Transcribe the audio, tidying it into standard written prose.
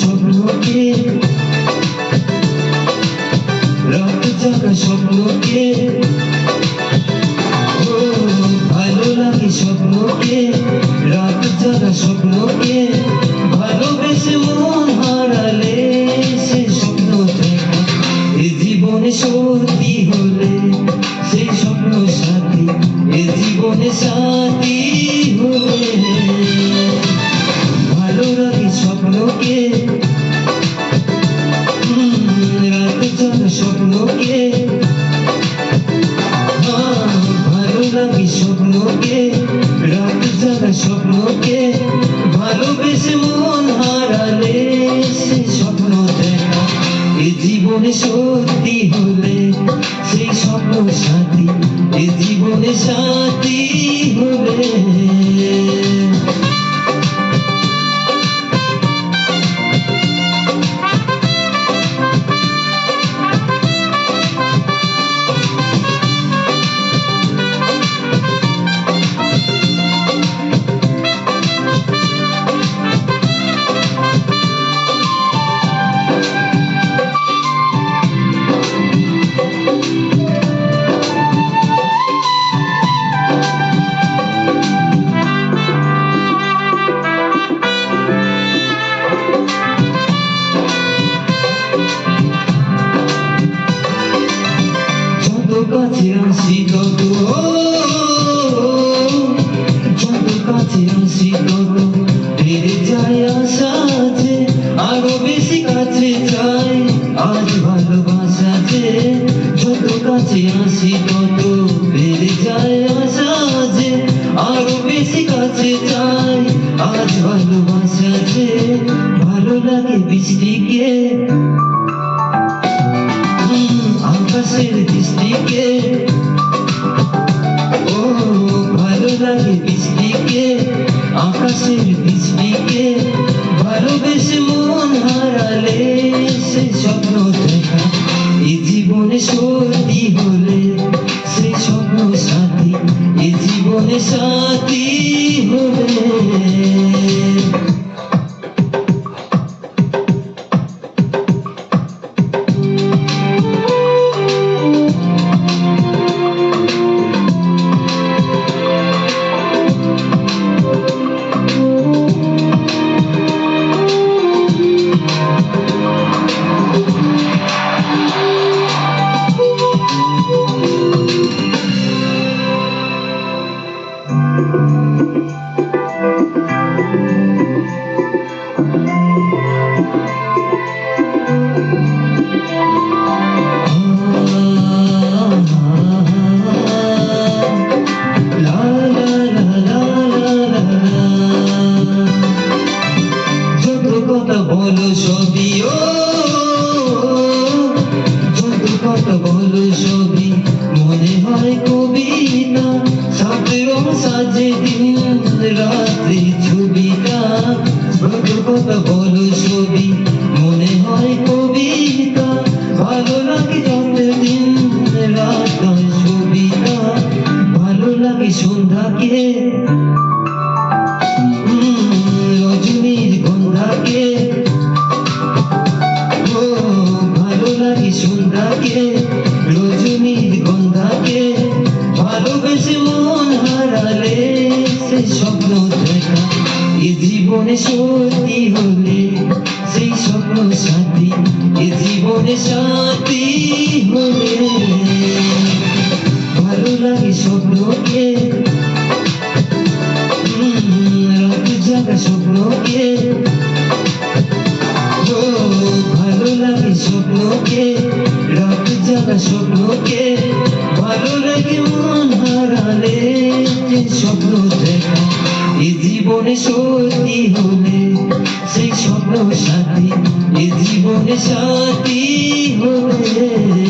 স্বপ্নকে রাত জাগা স্বপ্নকে ভালো লাগে স্বপ্নকে রাত জাগা স্বপ্নকে ভালোবেসে মন হারালে সে স্বপ্ন দেখা এ জীবনে সত্যি হলে সেই স্বপ্ন সাথী এ জীবনে সাথী হলে ভালো লাগে স্বপ্নকে রাত জাগা স্বপ্নকে ভালো লাগে স্বপ্নকে রাত জাগা স্বপ্নকে ভালোবেসে মন হারালে সে স্বপ্ন দেখা এ জীবনে সত্যি হলে সেই স্বপ্ন সাথী এ জীবনে সাথী হলে কাছে আসি তত যত কাছে আসি তত বেড়ে যায় আশা আছে আরো বেশি কাছে চাই আজ ভালোবাসা আছে যত কাছে আসি তত বেড়ে যায় আশা আছে আরো বেশি কাছে চাই আজ ভালোবাসা আছে ভালো লাগে বৃষ্টিকে আকাশের দৃষ্টিকে ভালো লাগে বৃষ্টিকে আকাশের দৃষ্টিকে ভালোবেসে মন হারালে সে স্বপ্ন দেখা এ জীবনে সত্যি হলে সেই স্বপ্ন সাথী এ জীবনে সাথী হলে বলো ছবি যত কথা বলো ছবি মনে হয় কবিতা সাত রং সাজে দিন রাত্রি ছবিটা যত কথা বলো ছবি মনে হয় কবিতা ভালো লাগে যত দিন রাত ছবিটা ভালো লাগে সন্ধ্যাকে রজনীর গন্ধাকে ভালো লাগে সন্ধ্যাকে রজনীর গন্ধাকে ভালোবেসে মন হারালে সে স্বপ্ন দেখা এ জীবনে সত্যি হলে সেই স্বপ্ন সাথী এ জীবনে সাথী হলে ভালো লাগে স্বপ্নকে রাত জাগা স্বপ্নকে ভালো লাগে স্বপ্নকে রাত জাগা স্বপ্নকে ভালো লাগে মন হারালে স্বপ্ন দেখা এই জীবনে সত্যি হলে সেই স্বপ্ন সাথী এই জীবনে সাথী হলে